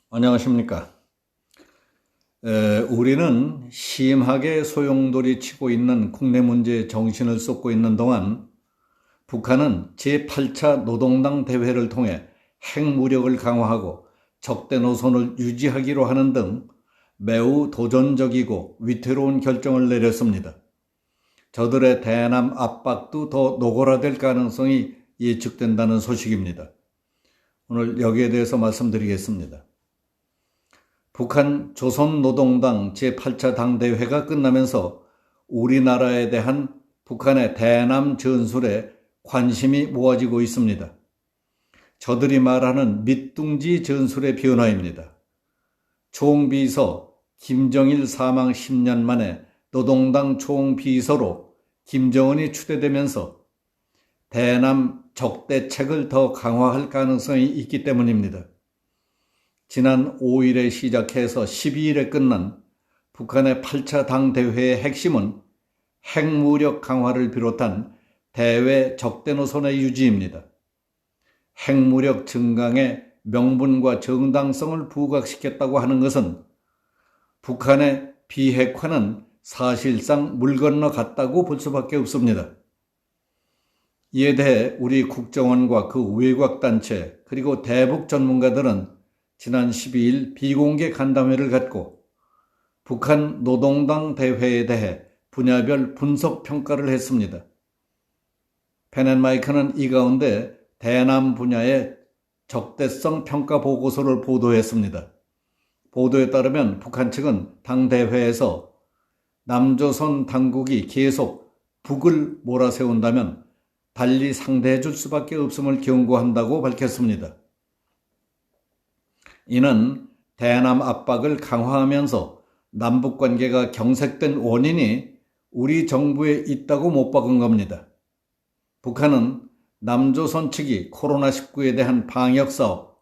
안녕하십니까. 우리는 심하게 소용돌이 치고 있는 국내 문제에 정신을 쏟고 있는 동안 북한은 제8차 노동당 대회를 통해 핵무력을 강화하고 적대 노선을 유지하기로 하는 등 매우 도전적이고 위태로운 결정을 내렸습니다. 저들의 대남 압박도 더 노골화될 가능성이 예측된다는 소식입니다. 오늘 여기에 대해서 말씀드리겠습니다. 북한 조선노동당 제8차 당대회가 끝나면서 우리나라에 대한 북한의 대남 전술에 관심이 모아지고 있습니다. 저들이 말하는 밑둥지 전술의 변화입니다. 총비서 김정일 사망 10년 만에 노동당 총비서로 김정은이 추대되면서 대남 적대책을 더 강화할 가능성이 있기 때문입니다. 지난 5일에 시작해서 12일에 끝난 북한의 8차 당대회의 핵심은 핵무력 강화를 비롯한 대외 적대 노선의 유지입니다. 핵무력 증강에 명분과 정당성을 부각시켰다고 하는 것은 북한의 비핵화는 사실상 물 건너갔다고 볼 수밖에 없습니다. 이에 대해 우리 국정원과 그 외곽단체 그리고 대북 전문가들은 지난 12일 비공개 간담회를 갖고 북한 노동당 대회에 대해 분야별 분석 평가를 했습니다. 펜앤마이크는 이 가운데 대남 분야의 적대성 평가 보고서를 보도했습니다. 보도에 따르면 북한 측은 당대회에서 남조선 당국이 계속 북을 몰아세운다면 달리 상대해 줄 수밖에 없음을 경고한다고 밝혔습니다. 이는 대남 압박을 강화하면서 남북관계가 경색된 원인이 우리 정부에 있다고 못 박은 겁니다. 북한은 남조선 측이 코로나19에 대한 방역사업,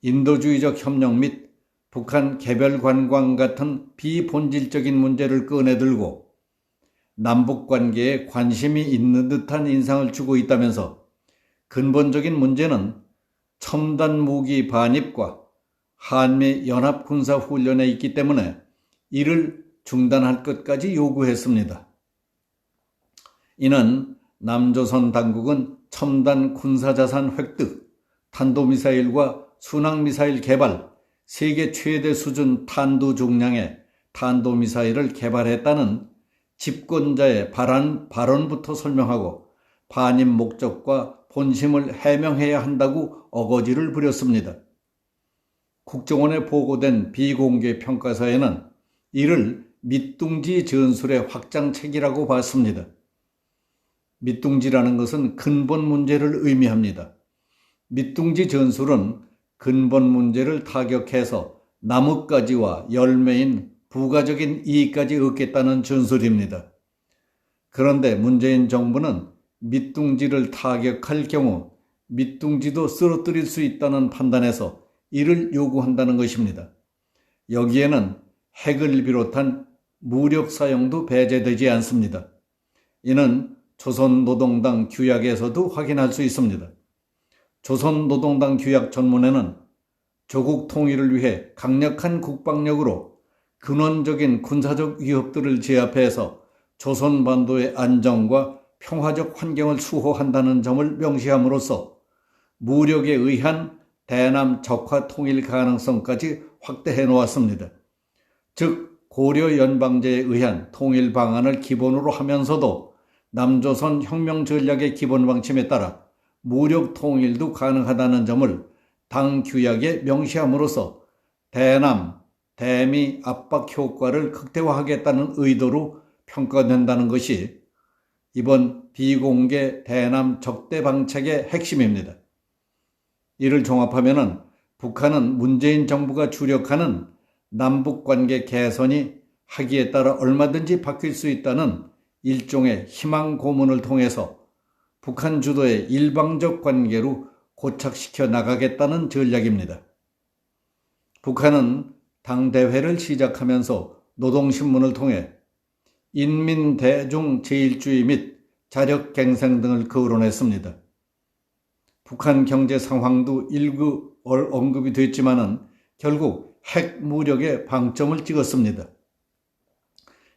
인도주의적 협력 및 북한 개별 관광 같은 비본질적인 문제를 꺼내들고 남북관계에 관심이 있는 듯한 인상을 주고 있다면서 근본적인 문제는 첨단 무기 반입과 한미 연합군사훈련에 있기 때문에 이를 중단할 것까지 요구했습니다. 이는 남조선 당국은 첨단 군사자산 획득, 탄도미사일과 순항미사일 개발, 세계 최대 수준 탄두 중량의 탄도미사일을 개발했다는 집권자의 발언부터 설명하고 반입 목적과 본심을 해명해야 한다고 어거지를 부렸습니다. 국정원에 보고된 비공개 평가서에는 이를 밑둥지 전술의 확장책이라고 봤습니다. 밑둥지라는 것은 근본 문제를 의미합니다. 밑둥지 전술은 근본 문제를 타격해서 나뭇가지와 열매인 부가적인 이익까지 얻겠다는 전술입니다. 그런데 문재인 정부는 밑둥지를 타격할 경우 밑둥지도 쓰러뜨릴 수 있다는 판단에서 이를 요구한다는 것입니다. 여기에는 핵을 비롯한 무력 사용도 배제되지 않습니다. 이는 조선노동당 규약에서도 확인할 수 있습니다. 조선노동당 규약 전문에는 조국 통일을 위해 강력한 국방력으로 근원적인 군사적 위협들을 제압해서 조선반도의 안정과 평화적 환경을 수호한다는 점을 명시함으로써 무력에 의한 대남 적화 통일 가능성까지 확대해 놓았습니다. 즉 고려 연방제에 의한 통일 방안을 기본으로 하면서도 남조선 혁명 전략의 기본 방침에 따라 무력 통일도 가능하다는 점을 당 규약에 명시함으로써 대남, 대미 압박 효과를 극대화하겠다는 의도로 평가된다는 것이 이번 비공개 대남 적대 방책의 핵심입니다. 이를 종합하면 북한은 문재인 정부가 주력하는 남북관계 개선이 하기에 따라 얼마든지 바뀔 수 있다는 일종의 희망 고문을 통해서 북한 주도의 일방적 관계로 고착시켜 나가겠다는 전략입니다. 북한은 당대회를 시작하면서 노동신문을 통해 인민대중 제일주의 및 자력갱생 등을 거론했습니다. 북한 경제 상황도 일부 언급이 됐지만은 결국 핵무력에 방점을 찍었습니다.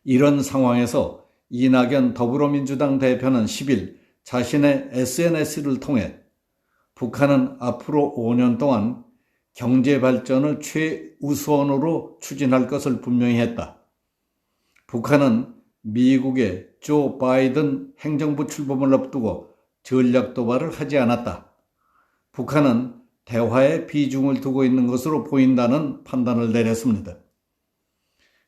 이런 상황에서 이낙연 더불어민주당 대표는 10일 자신의 SNS를 통해 북한은 앞으로 5년 동안 경제 발전을 최우선으로 추진할 것을 분명히 했다. 북한은 미국의 조 바이든 행정부 출범을 앞두고 전략 도발을 하지 않았다. 북한은 대화에 비중을 두고 있는 것으로 보인다는 판단을 내렸습니다.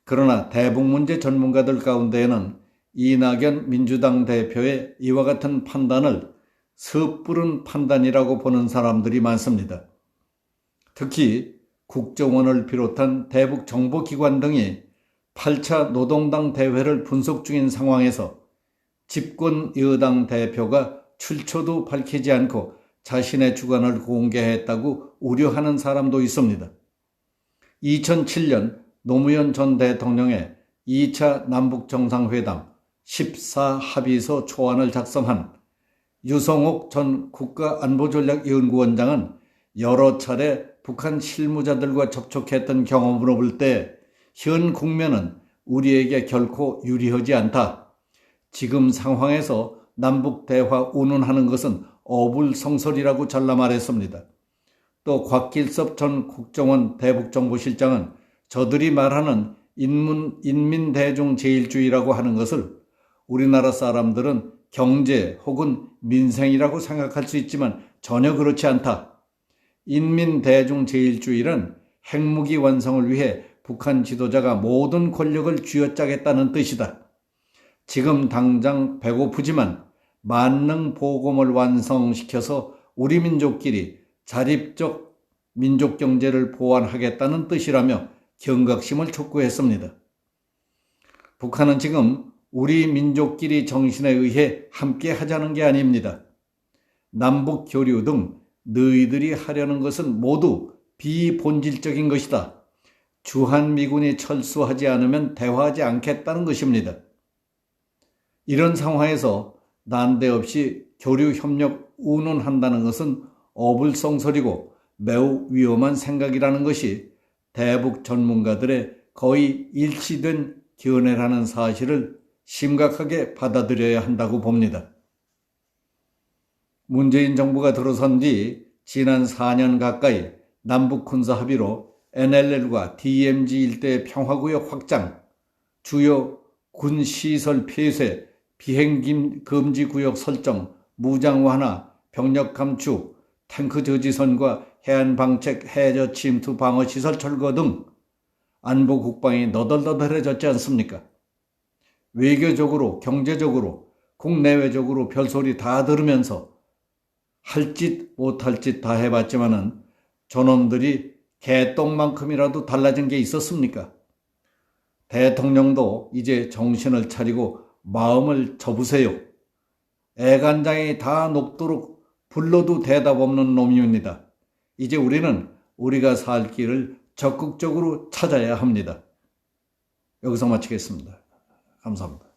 그러나 대북 문제 전문가들 가운데에는 이낙연 민주당 대표의 이와 같은 판단을 섣부른 판단이라고 보는 사람들이 많습니다. 특히 국정원을 비롯한 대북 정보기관 등이 8차 노동당 대회를 분석 중인 상황에서 집권 여당 대표가 출처도 밝히지 않고 자신의 주관을 공개했다고 우려하는 사람도 있습니다. 2007년 노무현 전 대통령의 2차 남북정상회담 14합의서 초안을 작성한 유성옥 전 국가안보전략연구원장은 여러 차례 북한 실무자들과 접촉했던 경험으로 볼 때 현 국면은 우리에게 결코 유리하지 않다. 지금 상황에서 남북 대화 운운하는 것은 어불성설이라고 잘라 말했습니다. 또 곽길섭 전 국정원 대북정보실장은 저들이 말하는 인민대중제일주의라고 하는 것을 우리나라 사람들은 경제 혹은 민생이라고 생각할 수 있지만 전혀 그렇지 않다. 인민대중제일주의는 핵무기 완성을 위해 북한 지도자가 모든 권력을 쥐어짜겠다는 뜻이다. 지금 당장 배고프지만 만능보금을 완성시켜서 우리 민족끼리 자립적 민족경제를 보완하겠다는 뜻이라며 경각심을 촉구했습니다. 북한은 지금 우리 민족끼리 정신에 의해 함께 하자는 게 아닙니다. 남북 교류 등 너희들이 하려는 것은 모두 비본질적인 것이다. 주한미군이 철수하지 않으면 대화하지 않겠다는 것입니다. 이런 상황에서 난데없이 교류협력 운운한다는 것은 어불성설이고 매우 위험한 생각이라는 것이 대북 전문가들의 거의 일치된 견해라는 사실을 심각하게 받아들여야 한다고 봅니다. 문재인 정부가 들어선 뒤 지난 4년 가까이 남북 군사 합의로 NLL과 DMZ 일대의 평화구역 확장, 주요 군시설 폐쇄, 비행금지 구역 설정, 무장 완화, 병력 감축, 탱크 저지선과 해안방책, 해저 침투 방어시설 철거 등 안보 국방이 너덜너덜해졌지 않습니까? 외교적으로, 경제적으로, 국내외적으로 별소리 다 들으면서 할 짓 못할 짓 다 해봤지만은 저놈들이 개똥만큼이라도 달라진 게 있었습니까? 대통령도 이제 정신을 차리고 마음을 접으세요. 애간장이 다 녹도록 불러도 대답 없는 놈입니다. 이제 우리는 우리가 살 길을 적극적으로 찾아야 합니다. 여기서 마치겠습니다. 감사합니다.